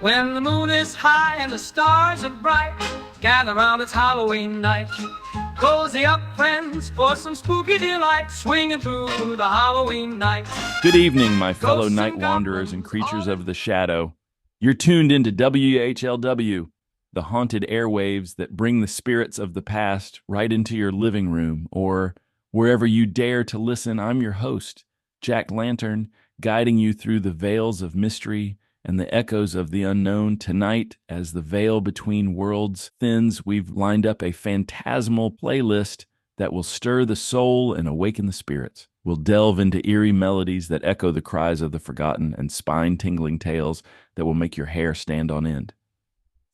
When the moon is high and the stars are bright, gather round, it's Halloween night. Cozy up, friends, for some spooky delight, swinging through the Halloween night. Good evening, my fellow night wanderers and creatures of the shadow. You're tuned into WHLW, the haunted airwaves that bring the spirits of the past right into your living room or wherever you dare to listen. I'm your host, Jack Lantern, guiding you through the veils of mystery and the echoes of the unknown. Tonight, as the veil between worlds thins, we've lined up a phantasmal playlist that will stir the soul and awaken the spirits. We'll delve into eerie melodies that echo the cries of the forgotten and spine-tingling tales that will make your hair stand on end.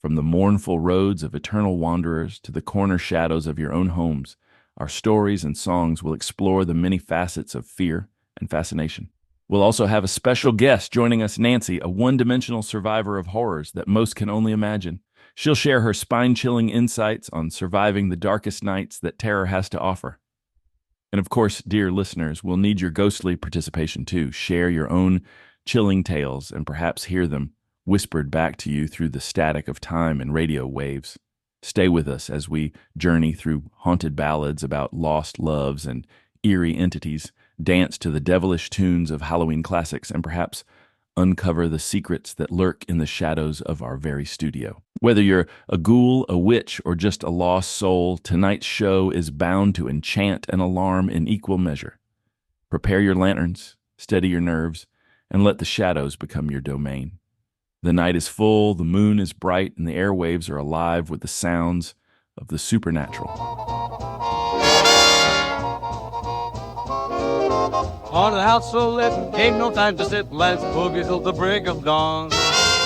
From the mournful roads of eternal wanderers to the corner shadows of your own homes, our stories and songs will explore the many facets of fear and fascination. We'll also have a special guest joining us, Nancy, a one-dimensional survivor of horrors that most can only imagine. She'll share her spine-chilling insights on surviving the darkest nights that terror has to offer. And of course, dear listeners, we'll need your ghostly participation too. Share your own chilling tales and perhaps hear them whispered back to you through the static of time and radio waves. Stay with us as we journey through haunted ballads about lost loves and eerie entities, dance to the devilish tunes of Halloween classics, and perhaps uncover the secrets that lurk in the shadows of our very studio. Whether you're a ghoul, a witch, or just a lost soul, tonight's show is bound to enchant and alarm in equal measure. Prepare your lanterns, steady your nerves, and let the shadows become your domain. The night is full, the moon is bright, and the airwaves are alive with the sounds of the supernatural. Haunted house so lit, ain't no time to sit. Let's boogie till the break of dawn.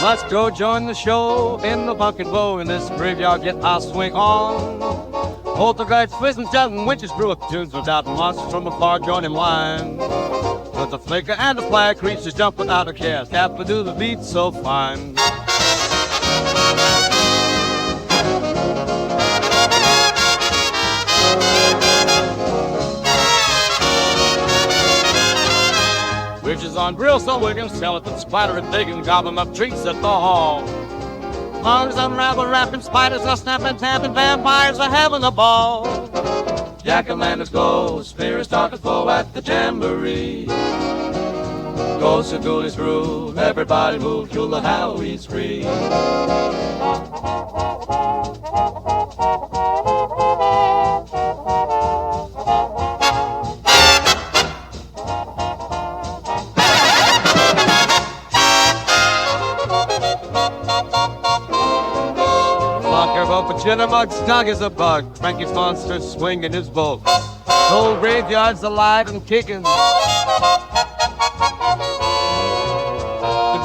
Let's go join the show in the pumpkin bow. In this graveyard, get our swing on. Poltergeists, twist and shout, and witches brew up tunes without monsters from afar join in line. With a flicker and a flare, creatures jump without a care. Tap to do the beat so fine. Witches on grills so wicked, skeletons splatter and digging, gobbling up treats at the hall. Lungs unravel, rapping spiders are snapping, tapping, vampires are having a ball. Jack-o'-lanterns glow, spirits talk and flow at the Jamboree. Ghosts and ghoulies groove, everybody move to the Halloween spree. Jittermug's snug as a bug, Frankie's monster swinging his bow. The whole graveyard's alive and kicking. It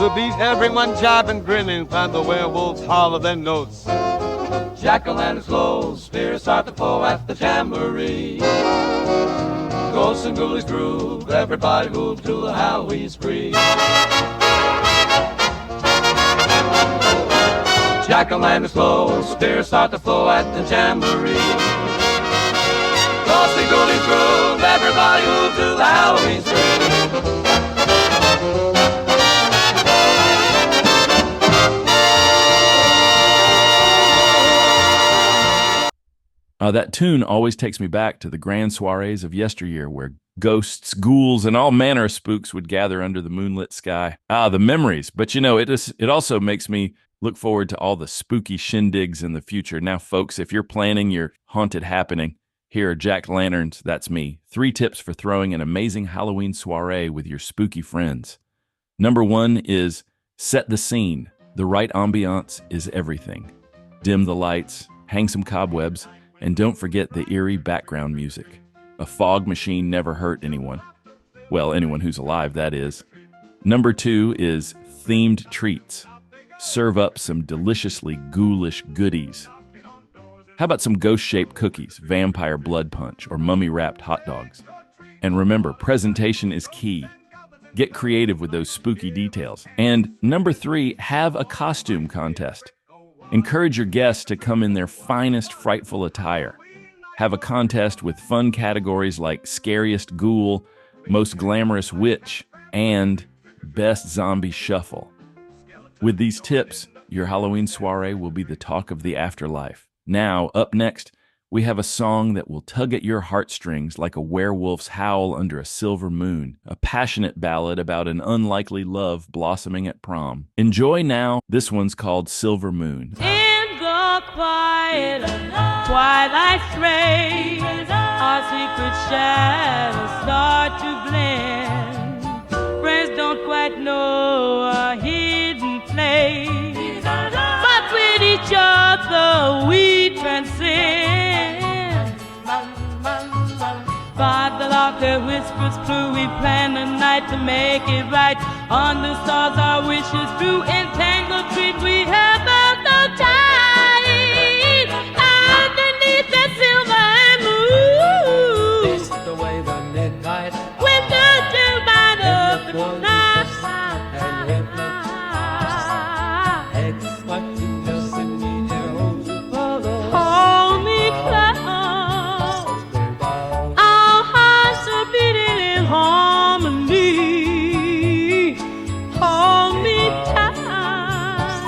will beat everyone jiving, grinning, find the werewolves holler their notes. Jack-o'-lanterns glow, spirits start to flow at the Jamboree. Ghosts and ghoulies groove, everybody move to the Halloween spree. Jack-o'-lanterns glow, spirits start to flow at the Jamboree. Ghosts and ghoulies groove, everybody move to the Halloween spree. That tune always takes me back to the grand soirees of yesteryear where ghosts, ghouls, and all manner of spooks would gather under the moonlit sky. The memories. But you know, it also makes me look forward to all the spooky shindigs in the future. Now, folks, if you're planning your haunted happening, here are Jack Lanterns, that's me. 3 tips for throwing an amazing Halloween soiree with your spooky friends. Number 1 is set the scene. The right ambiance is everything. Dim the lights, hang some cobwebs, and don't forget the eerie background music. A fog machine never hurt anyone. Well, anyone who's alive, that is. Number 2 is themed treats. Serve up some deliciously ghoulish goodies. How about some ghost-shaped cookies, vampire blood punch, or mummy-wrapped hot dogs? And remember, presentation is key. Get creative with those spooky details. And number 3, have a costume contest. Encourage your guests to come in their finest frightful attire. Have a contest with fun categories like Scariest Ghoul, Most Glamorous Witch, and Best Zombie Shuffle. With these tips, your Halloween soiree will be the talk of the afterlife. Now, up next, we have a song that will tug at your heartstrings like a werewolf's howl under a silver moon, a passionate ballad about an unlikely love blossoming at prom. Enjoy now. This one's called Silver Moon. In the quiet twilight stray, our secret shadows start to blend. Friends don't quite know a hidden place, but with each other we transcend. By the laughter whispers through, we plan the night to make it right. On the stars our wishes through, entangled trees we have felt so tight. Underneath the silver moon, This is the way the midnight with the divine of the night. and hypnotize. Expecting to see me heroes follow. Hold me close, our hearts are beating in harmony. Hold me tight,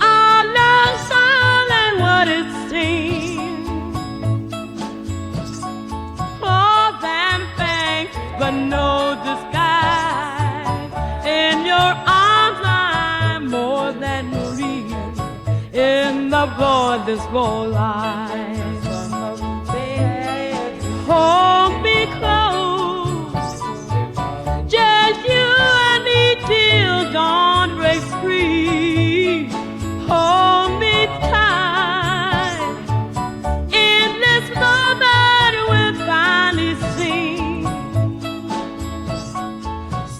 our love's silent what it seems. More than thanks, but no disguise. In your arms I'm more than real. In the void whole life. Hold me close, just you and me till dawn breaks free. Hold me tight, in this moment we'll finally see.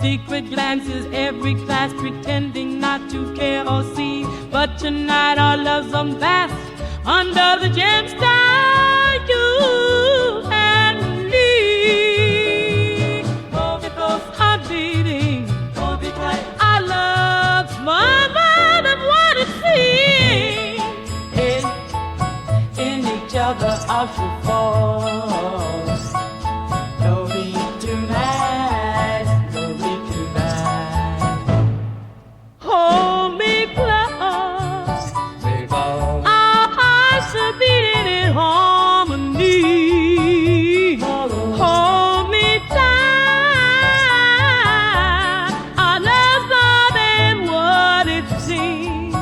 Secret glances, every class pretending not to care or see. But tonight our love's unmasked under the gemstone, you and me. Oh, because I'm beating, our love's more than what it seems. In each other I should fall. No need to mask, no need to mask. Hold me close, our hearts are beating in harmony. Hold me tight, our love's more than what it seems.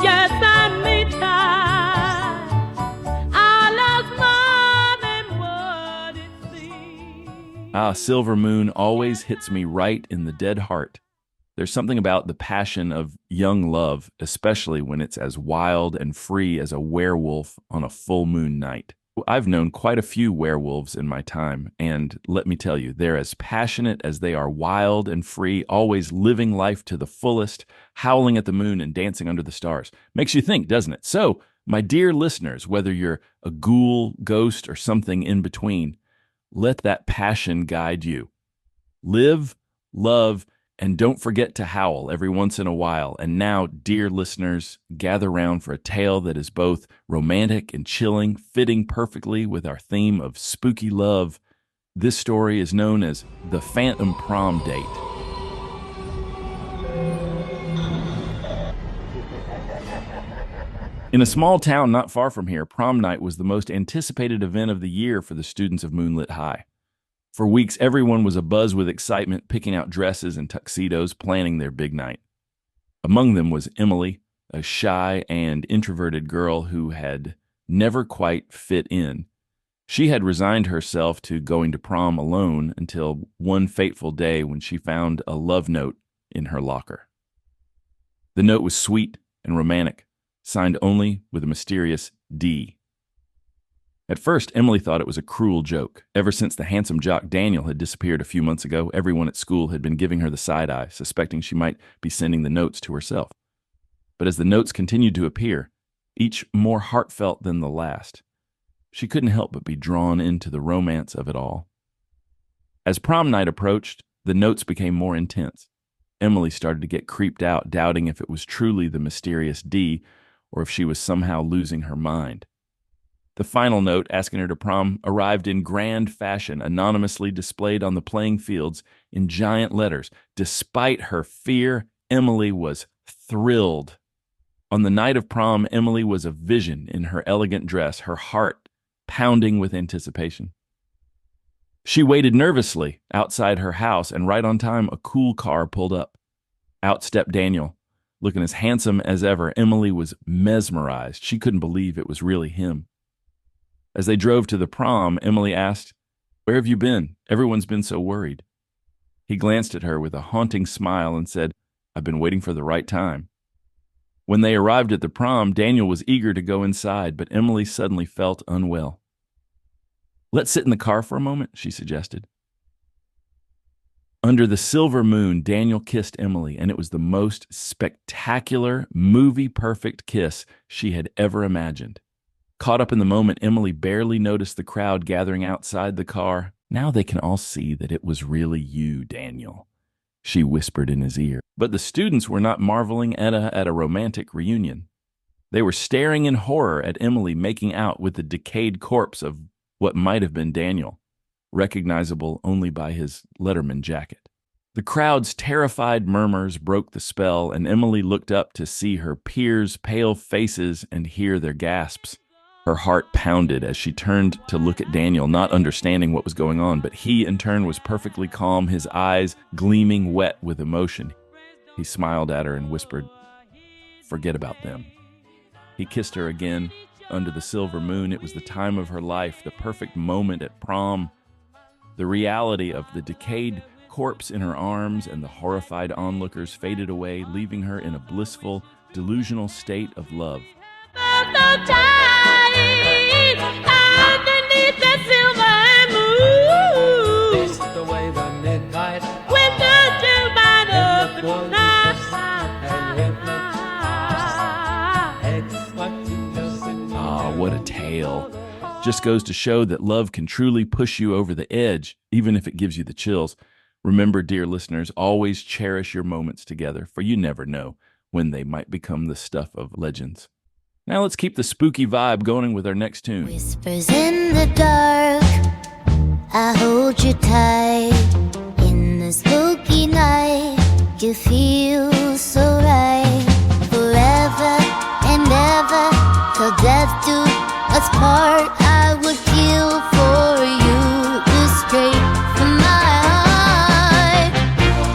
Yes, I'm me tight, our love's more than what it seems. Ah, Silver Moon always hits me right in the dead heart. There's something about the passion of young love, especially when it's as wild and free as a werewolf on a full moon night. I've known quite a few werewolves in my time, and let me tell you, they're as passionate as they are wild and free, always living life to the fullest, howling at the moon and dancing under the stars. Makes you think, doesn't it? So, my dear listeners, whether you're a ghoul, ghost, or something in between, let that passion guide you. Live, love, and don't forget to howl every once in a while. And now, dear listeners, gather round for a tale that is both romantic and chilling, fitting perfectly with our theme of spooky love. This story is known as the Phantom Prom Date. In a small town not far from here, prom night was the most anticipated event of the year for the students of Moonlit High. For weeks, everyone was abuzz with excitement, picking out dresses and tuxedos, planning their big night. Among them was Emily, a shy and introverted girl who had never quite fit in. She had resigned herself to going to prom alone until one fateful day when she found a love note in her locker. The note was sweet and romantic, signed only with a mysterious D. At first, Emily thought it was a cruel joke. Ever since the handsome jock Daniel had disappeared a few months ago, everyone at school had been giving her the side eye, suspecting she might be sending the notes to herself. But as the notes continued to appear, each more heartfelt than the last, she couldn't help but be drawn into the romance of it all. As prom night approached, the notes became more intense. Emily started to get creeped out, doubting if it was truly the mysterious D or if she was somehow losing her mind. The final note asking her to prom arrived in grand fashion, anonymously displayed on the playing fields in giant letters. Despite her fear Emily was thrilled. On the night of prom, Emily was a vision in her elegant dress, her heart pounding with anticipation. She waited nervously outside her house, and right on time, a cool car pulled up. Out stepped Daniel, looking as handsome as ever. Emily was mesmerized. She couldn't believe it was really him. As they drove to the prom, Emily asked, "Where have you been? Everyone's been so worried." He glanced at her with a haunting smile and said, "I've been waiting for the right time." When they arrived at the prom, Daniel was eager to go inside, but Emily suddenly felt unwell. "Let's sit in the car for a moment," she suggested. Under the silver moon, Daniel kissed Emily, and it was the most spectacular, movie-perfect kiss she had ever imagined. Caught up in the moment, Emily barely noticed the crowd gathering outside the car. "Now they can all see that it was really you, Daniel," she whispered in his ear. But the students were not marveling at a romantic reunion. They were staring in horror at Emily making out with the decayed corpse of what might have been Daniel, recognizable only by his Letterman jacket. The crowd's terrified murmurs broke the spell, and Emily looked up to see her peers' pale faces and hear their gasps. Her heart pounded as she turned to look at Daniel, not understanding what was going on, but he, in turn, was perfectly calm, his eyes gleaming wet with emotion. He smiled at her and whispered, "Forget about them." He kissed her again under the silver moon. It was the time of her life, the perfect moment at prom. The reality of the decayed corpse in her arms and the horrified onlookers faded away, leaving her in a blissful, delusional state of love. Underneath the silver moon, This is the way the midnight with the turbine of the night. Ah, what a tale. Just goes to show that love can truly push you over the edge, even if it gives you the chills. Remember, dear listeners, always cherish your moments together, for you never know when they might become the stuff of legends. Now let's keep the spooky vibe going with our next tune. Whispers in the dark, I hold you tight. In the spooky night, you feel so right. Forever and ever, till death do us part. I would kill for you, this straight from my heart.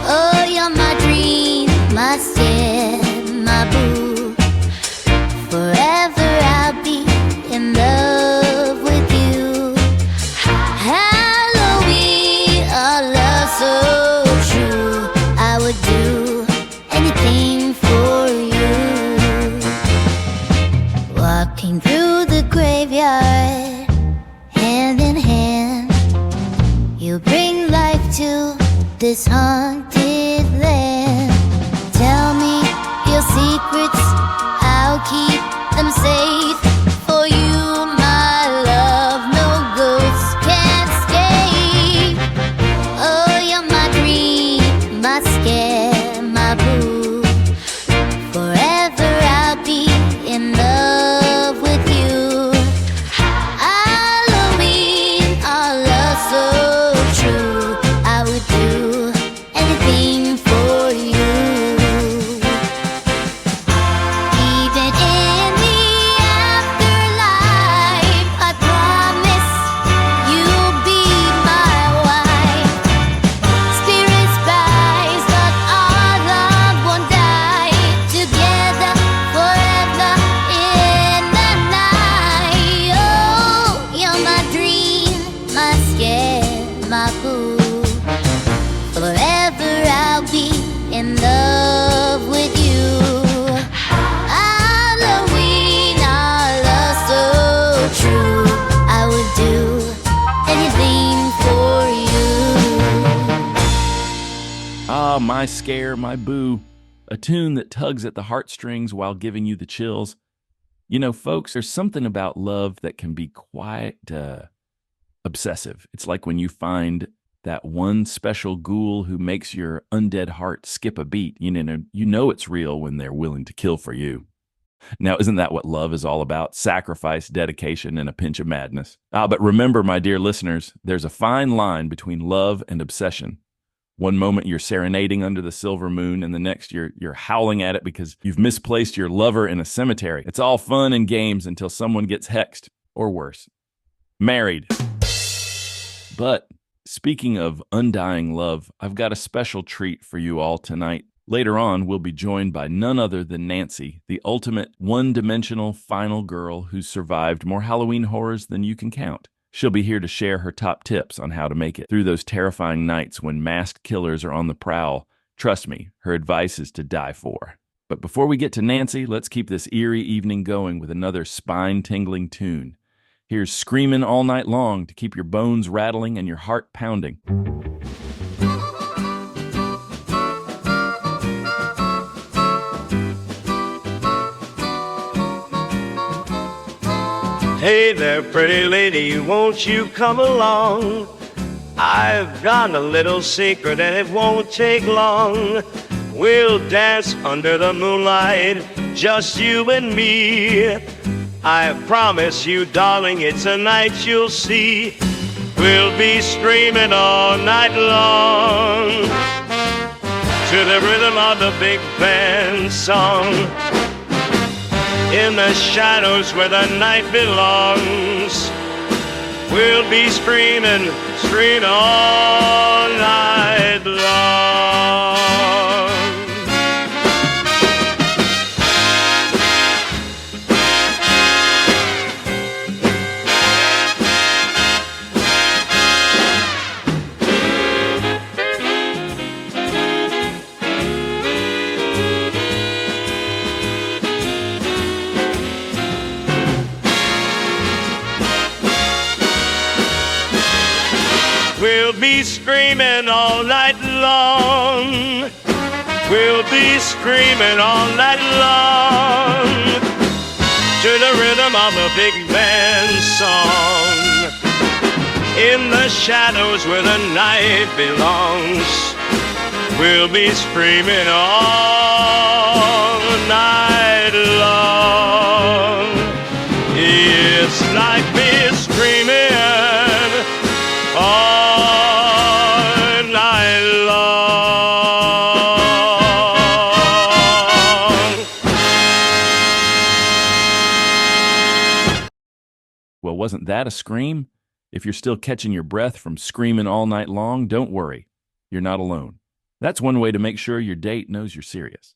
Oh, you're my dream, my stare, my boo. Forever I'll be in love with you. Halloween, our love so true. I would do anything for you. Walking through the graveyard, hand in hand, you bring life to this haunted land. Tell me your secrets, I'll keep them safe for you, my love. No ghosts can escape. Oh, you're my dream, my scare, my boo. Forever I'll be in love with you. Halloween, our love so true. I would do anything for you. Even in the afterlife, I promise you'll be my wife. Spirits rise, but our love won't die. Together forever in the night. Oh, you're my dream, my scare, my boo. Forever I'll be in love with you. Halloween, our love so true. I would do anything for you. Ah, my scare, my boo. A tune that tugs at the heartstrings while giving you the chills. You know, folks, there's something about love that can be quite obsessive. It's like when you find that one special ghoul who makes your undead heart skip a beat. You know it's real when they're willing to kill for you. Now, isn't that what love is all about? Sacrifice, dedication, and a pinch of madness. But remember, my dear listeners, there's a fine line between love and obsession. One moment you're serenading under the silver moon, and the next you're howling at it because you've misplaced your lover in a cemetery. It's all fun and games until someone gets hexed, or worse, married. But speaking of undying love, I've got a special treat for you all tonight. Later on, we'll be joined by none other than Nancy, the ultimate one-dimensional final girl who's survived more Halloween horrors than you can count. She'll be here to share her top tips on how to make it through those terrifying nights when masked killers are on the prowl. Trust me, her advice is to die for. But before we get to Nancy, let's keep this eerie evening going with another spine-tingling tune. Here's Screamin All Night Long to keep your bones rattling and your heart pounding. Hey there, pretty lady, won't you come along? I've got a little secret and it won't take long. We'll dance under the moonlight, just you and me. I promise you, darling, it's a night you'll see. We'll be screaming all night long to the rhythm of the big band song. In the shadows where the night belongs, we'll be screaming, screaming all night long. We'll be screaming all night long. We'll be screaming all night long to the rhythm of a big band song. In the shadows where the night belongs, we'll be screaming all night long. It's like we're screaming all night long. Well, wasn't that a scream? If you're still catching your breath from screaming all night long, don't worry. You're not alone. That's one way to make sure your date knows you're serious.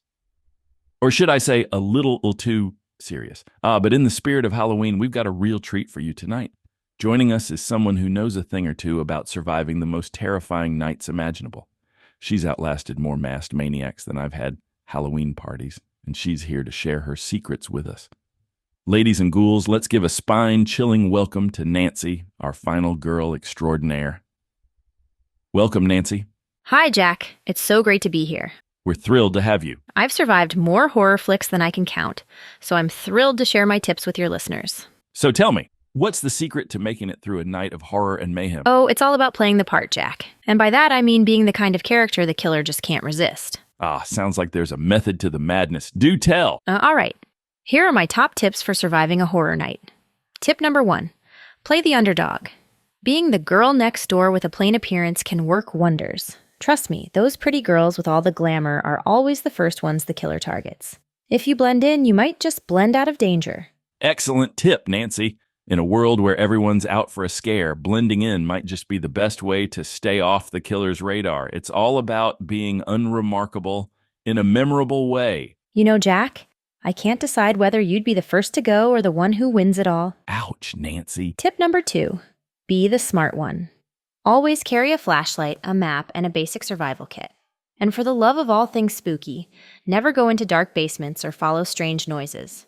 Or should I say a little too serious. But in the spirit of Halloween, we've got a real treat for you tonight. Joining us is someone who knows a thing or two about surviving the most terrifying nights imaginable. She's outlasted more masked maniacs than I've had Halloween parties, and she's here to share her secrets with us. Ladies and ghouls, let's give a spine-chilling welcome to Nancy, our final girl extraordinaire. Welcome, Nancy. Hi, Jack. It's so great to be here. We're thrilled to have you. I've survived more horror flicks than I can count, so I'm thrilled to share my tips with your listeners. So tell me, what's the secret to making it through a night of horror and mayhem? Oh, it's all about playing the part, Jack. And by that, I mean being the kind of character the killer just can't resist. Sounds like there's a method to the madness. Do tell. All right. Here are my top tips for surviving a horror night. Tip number 1. Play the underdog. Being the girl next door with a plain appearance can work wonders. Trust me, those pretty girls with all the glamour are always the first ones the killer targets. If you blend in, you might just blend out of danger. Excellent tip, Nancy. In a world where everyone's out for a scare, blending in might just be the best way to stay off the killer's radar. It's all about being unremarkable in a memorable way. You know, Jack, I can't decide whether you'd be the first to go or the one who wins it all. Ouch, Nancy. Tip number 2. Be the smart one. Always carry a flashlight, a map, and a basic survival kit. And for the love of all things spooky, never go into dark basements or follow strange noises.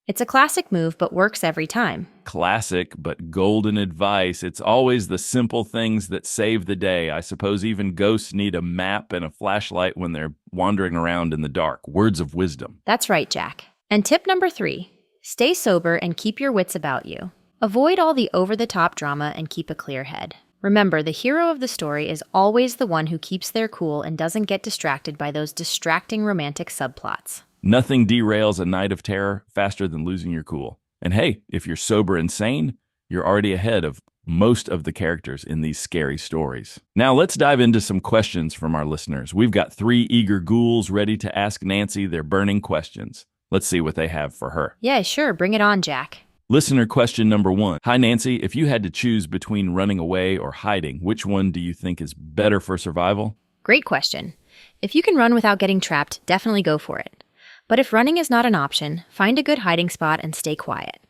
It's a classic move, but works every time. Classic, but golden advice. It's always the simple things that save the day. I suppose even ghosts need a map and a flashlight when they're wandering around in the dark. Words of wisdom. That's right, Jack. And tip number 3. Stay sober and keep your wits about you. Avoid all the over-the-top drama and keep a clear head. Remember, the hero of the story is always the one who keeps their cool and doesn't get distracted by those distracting romantic subplots. Nothing derails a night of terror faster than losing your cool. And hey, if you're sober and sane, you're already ahead of most of the characters in these scary stories. Now let's dive into some questions from our listeners. We've got 3 eager ghouls ready to ask Nancy their burning questions. Let's see what they have for her. Yeah, sure. Bring it on, Jack. Listener question number 1. Hi, Nancy. If you had to choose between running away or hiding, which one do you think is better for survival? Great question. If you can run without getting trapped, definitely go for it. But if running is not an option, find a good hiding spot and stay quiet.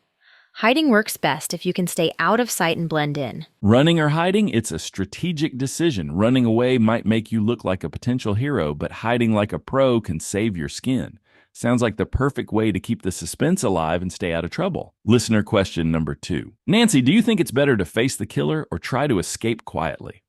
Hiding works best if you can stay out of sight and blend in. Running or hiding, it's a strategic decision. Running away might make you look like a potential hero, but hiding like a pro can save your skin. Sounds like the perfect way to keep the suspense alive and stay out of trouble. Listener question number 2. Nancy, do you think it's better to face the killer or try to escape quietly?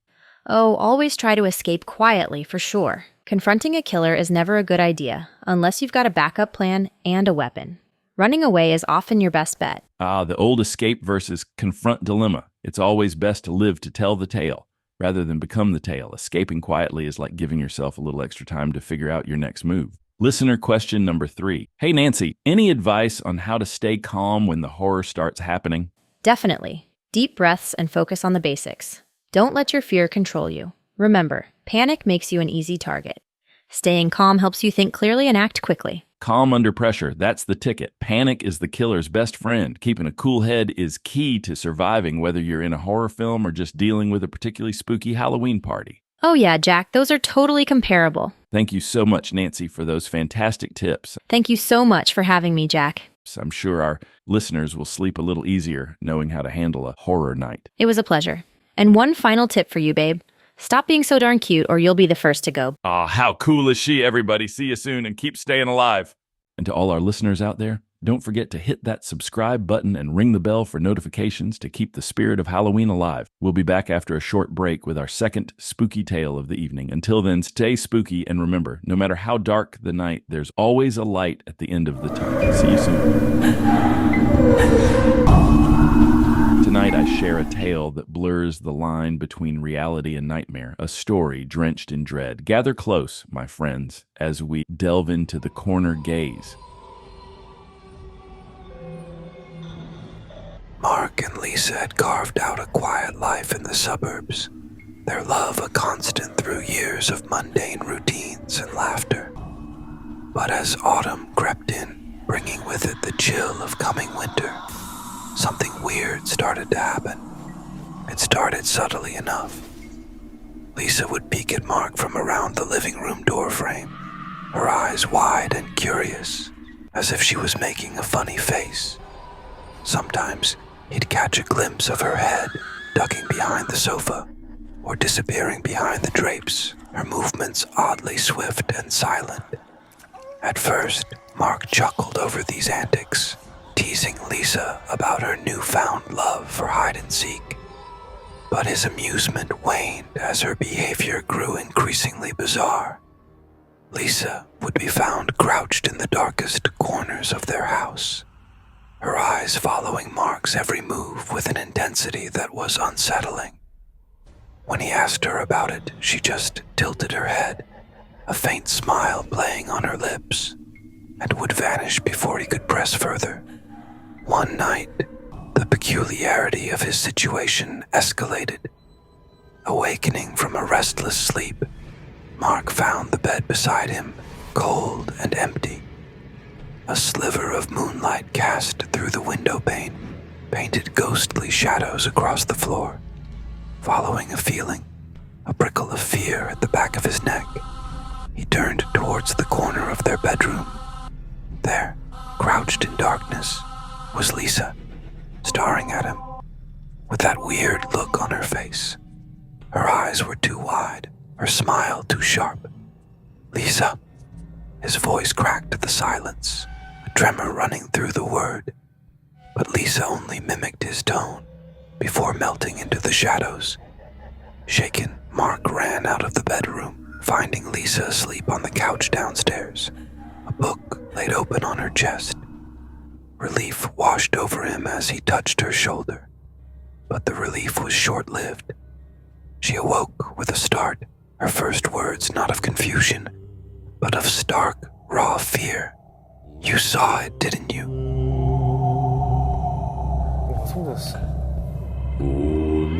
Oh, always try to escape quietly, for sure. Confronting a killer is never a good idea, unless you've got a backup plan and a weapon. Running away is often your best bet. The old escape versus confront dilemma. It's always best to live to tell the tale, rather than become the tale. Escaping quietly is like giving yourself a little extra time to figure out your next move. Listener question number 3. Hey, Nancy, any advice on how to stay calm when the horror starts happening? Definitely. Deep breaths and focus on the basics. Don't let your fear control you. Remember, panic makes you an easy target. Staying calm helps you think clearly and act quickly. Calm under pressure, that's the ticket. Panic is the killer's best friend. Keeping a cool head is key to surviving, whether you're in a horror film or just dealing with a particularly spooky Halloween party. Oh yeah, Jack, those are totally comparable. Thank you so much, Nancy, for those fantastic tips. Thank you so much for having me, Jack. I'm sure our listeners will sleep a little easier knowing how to handle a horror night. It was a pleasure. And one final tip for you, babe. Stop being so darn cute or you'll be the first to go. Aw, how cool is she, everybody? See you soon and keep staying alive. And to all our listeners out there, don't forget to hit that subscribe button and ring the bell for notifications to keep the spirit of Halloween alive. We'll be back after a short break with our second spooky tale of the evening. Until then, stay spooky and remember, no matter how dark the night, there's always a light at the end of the tunnel. See you soon. Tonight I share a tale that blurs the line between reality and nightmare, a story drenched in dread. Gather close, my friends, as we delve into the corner gaze. Mark and Lisa had carved out a quiet life in the suburbs, their love a constant through years of mundane routines and laughter. But as autumn crept in, bringing with it the chill of coming winter, something weird started to happen. It started subtly enough. Lisa would peek at Mark from around the living room doorframe, her eyes wide and curious, as if she was making a funny face. Sometimes he'd catch a glimpse of her head ducking behind the sofa or disappearing behind the drapes, her movements oddly swift and silent. At first, Mark chuckled over these antics, teasing Lisa about her newfound love for hide-and-seek. But his amusement waned as her behavior grew increasingly bizarre. Lisa would be found crouched in the darkest corners of their house, her eyes following Mark's every move with an intensity that was unsettling. When he asked her about it, she just tilted her head, a faint smile playing on her lips, and would vanish before he could press further. One night, the peculiarity of his situation escalated. Awakening from a restless sleep, Mark found the bed beside him cold and empty. A sliver of moonlight cast through the window pane painted ghostly shadows across the floor. Following a feeling, a prickle of fear at the back of his neck, he turned towards the corner of their bedroom. There, crouched in darkness, was Lisa, staring at him, with that weird look on her face. Her eyes were too wide, her smile too sharp. "Lisa," his voice cracked the silence, a tremor running through the word. But Lisa only mimicked his tone before melting into the shadows. Shaken, Mark ran out of the bedroom, finding Lisa asleep on the couch downstairs, a book laid open on her chest. Relief washed over him as he touched her shoulder, but the relief was short-lived. She awoke with a start, her first words not of confusion, but of stark, raw fear. "You saw it, didn't you?" Oh,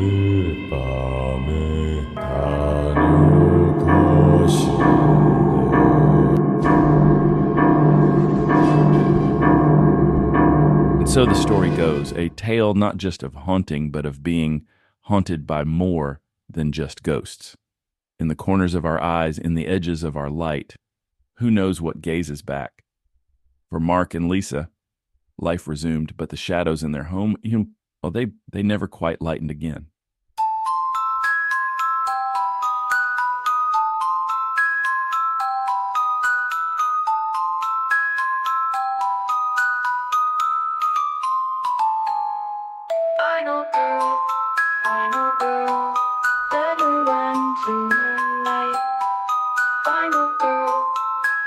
And so the story goes, a tale not just of haunting, but of being haunted by more than just ghosts. In the corners of our eyes, in the edges of our light, who knows what gazes back? For Mark and Lisa, life resumed, but the shadows in their home, they never quite lightened again. Final girl, better run to the light. Final girl,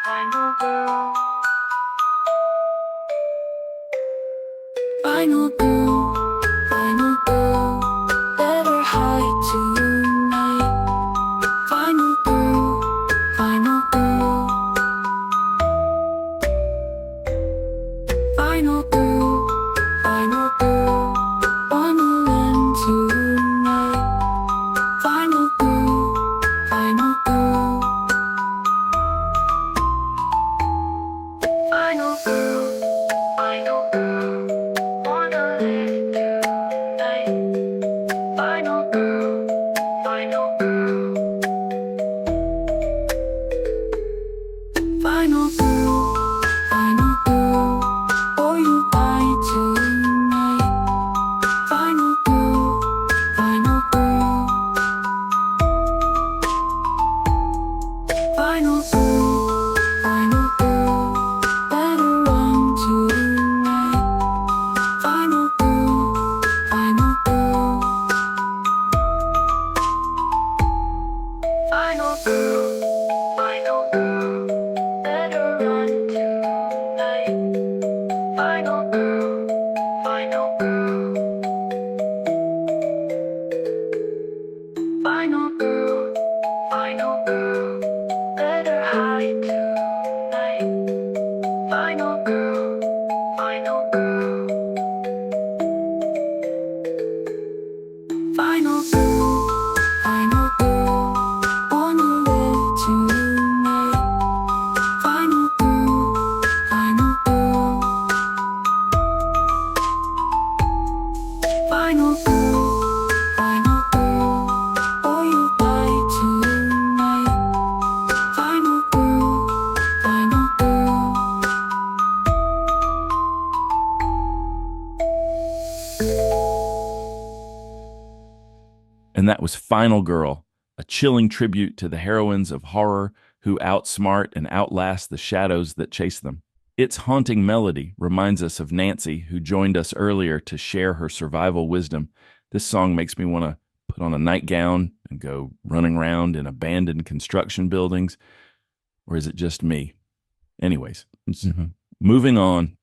final girl. Final girl, better hide tonight. Final girl, final girl. Final girl, final girl. Wanna land tonight. Final girl, final girl. Final girl, final girl. Wanna land tonight. Final girl, final girl. Final girl, final girl. Or you die tonight. Final girl, final girl. Final girl, final girl. Better run tonight. Final girl, final girl. Final girl, final girl. Better run tonight. Final girl, final girl. Final girl, final girl. Better hide tonight. Final girl, final girl. Final girl, final girl. Wanna live tonight. Final girl, final girl. Final girl, final girl. Or you die tonight. Final girl, final girl. And that was Final Girl, a chilling tribute to the heroines of horror who outsmart and outlast the shadows that chase them. Its haunting melody reminds us of Nancy, who joined us earlier to share her survival wisdom. This song makes me want to put on a nightgown and go running around in abandoned construction buildings. Or is it just me? Anyways, moving on.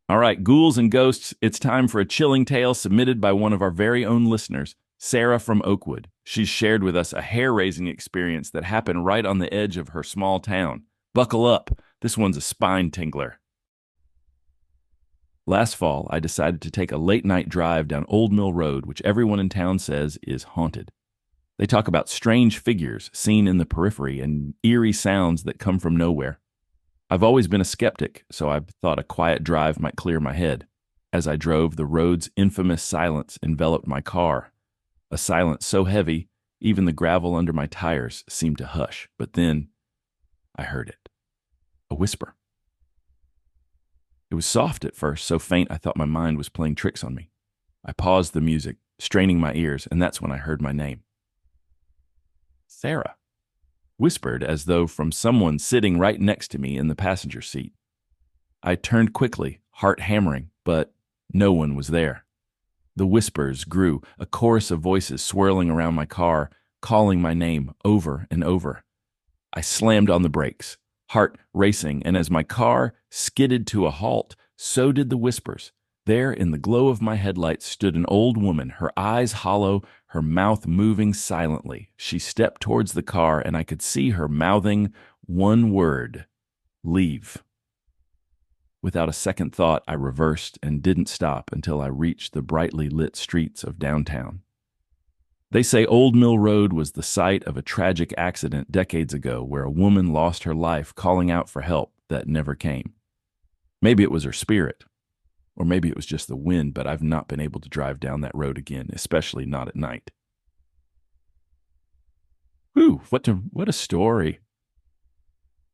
All right, ghouls and ghosts, it's time for a chilling tale submitted by one of our very own listeners, Sarah from Oakwood. She's shared with us a hair-raising experience that happened right on the edge of her small town. Buckle up. This one's a spine tingler. Last fall, I decided to take a late-night drive down Old Mill Road, which everyone in town says is haunted. They talk about strange figures seen in the periphery and eerie sounds that come from nowhere. I've always been a skeptic, so I thought a quiet drive might clear my head. As I drove, the road's infamous silence enveloped my car. A silence so heavy, even the gravel under my tires seemed to hush. But then, I heard it. A whisper. It was soft at first, so faint I thought my mind was playing tricks on me. I paused the music, straining my ears, and that's when I heard my name. Sarah. Whispered as though from someone sitting right next to me in the passenger seat. I turned quickly, heart hammering, but no one was there. The whispers grew, a chorus of voices swirling around my car, calling my name over and over. I slammed on the brakes, heart racing, and as my car skidded to a halt, so did the whispers. There, in the glow of my headlights, stood an old woman, her eyes hollow, her mouth moving silently. She stepped towards the car, and I could see her mouthing one word: leave. Without a second thought, I reversed and didn't stop until I reached the brightly lit streets of downtown. They say Old Mill Road was the site of a tragic accident decades ago where a woman lost her life calling out for help that never came. Maybe it was her spirit, or maybe it was just the wind, but I've not been able to drive down that road again, especially not at night. Whew, what a story.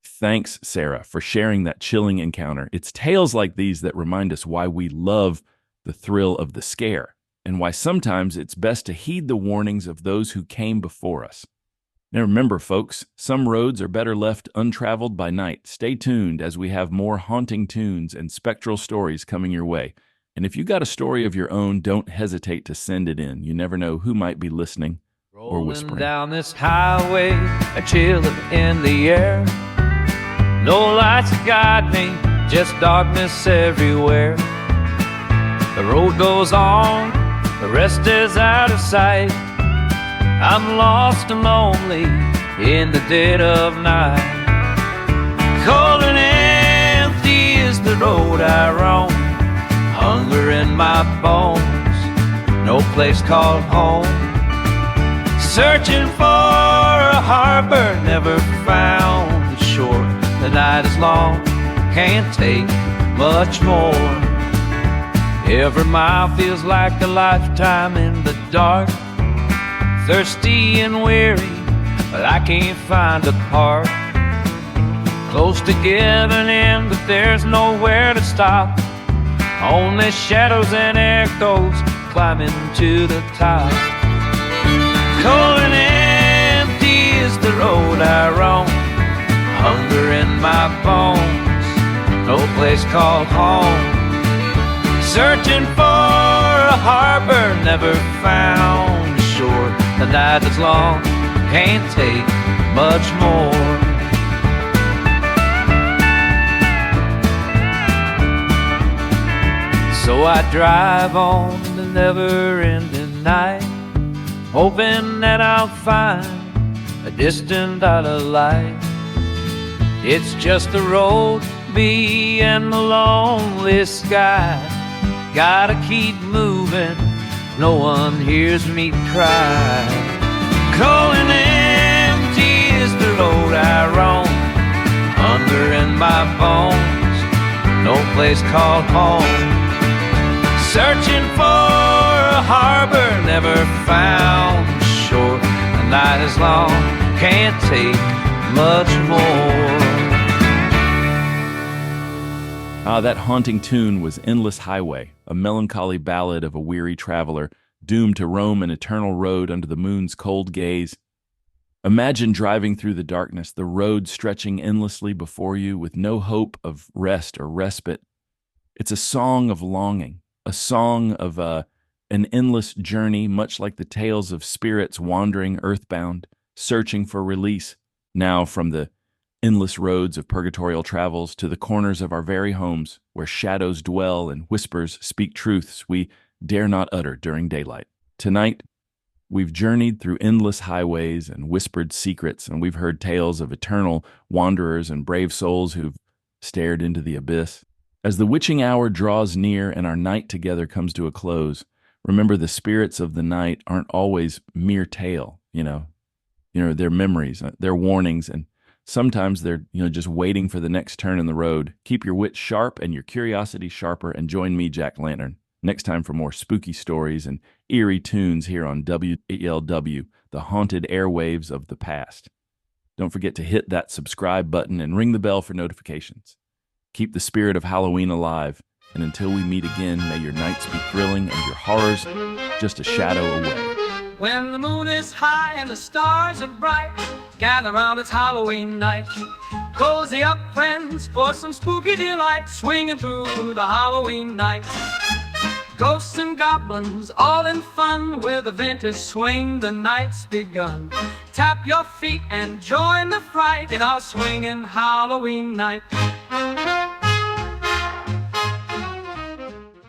Thanks, Sarah, for sharing that chilling encounter. It's tales like these that remind us why we love the thrill of the scare, and why sometimes it's best to heed the warnings of those who came before us. Now remember, folks, some roads are better left untraveled by night. Stay tuned as we have more haunting tunes and spectral stories coming your way. And if you got a story of your own, don't hesitate to send it in. You never know who might be listening or whispering. Rolling down this highway, a chill in the air. No lights to guide me, just darkness everywhere. The road goes on, the rest is out of sight. I'm lost and lonely in the dead of night. Cold and empty is the road I roam. Hunger in my bones, no place called home. Searching for a harbor, never found the shore. The night is long, can't take much more. Every mile feels like a lifetime in the dark. Thirsty and weary, but I can't find a park. Close to giving in, but there's nowhere to stop. Only shadows and echoes climbing to the top. Cold and empty is the road I roam. Hunger in my bones, no place called home. Searching for a harbor, never found a shore. The night is long, can't take much more. So I drive on the never-ending night, hoping that I'll find a distant dot of light. It's just the road, me and the lonely sky. Gotta keep moving, no one hears me cry. Cold and empty is the road I roam. Hunger in my bones, no place called home. Searching for a harbor, never found shore. The night is long, can't take much more. That haunting tune was Endless Highway, a melancholy ballad of a weary traveler doomed to roam an eternal road under the moon's cold gaze. Imagine driving through the darkness, the road stretching endlessly before you with no hope of rest or respite. It's a song of longing, a song of an endless journey, much like the tales of spirits wandering earthbound, searching for release, now from the endless roads of purgatorial travels to the corners of our very homes, where shadows dwell and whispers speak truths we dare not utter during daylight. Tonight, we've journeyed through endless highways and whispered secrets, and we've heard tales of eternal wanderers and brave souls who've stared into the abyss. As the witching hour draws near and our night together comes to a close, remember the spirits of the night aren't always mere tale, they're memories, they're warnings, and sometimes they're, just waiting for the next turn in the road. Keep your wits sharp and your curiosity sharper, and join me, Jack Lantern, next time for more spooky stories and eerie tunes here on WELW, the haunted airwaves of the past. Don't forget to hit that subscribe button and ring the bell for notifications. Keep the spirit of Halloween alive, and until we meet again, may your nights be thrilling and your horrors just a shadow away. When the moon is high and the stars are bright, gather round, it's Halloween night. Cozy up, friends, for some spooky delight, swinging through the Halloween night. Ghosts and goblins, all in fun, with a vintage swing, the night's begun. Tap your feet and join the fright in our swinging Halloween night.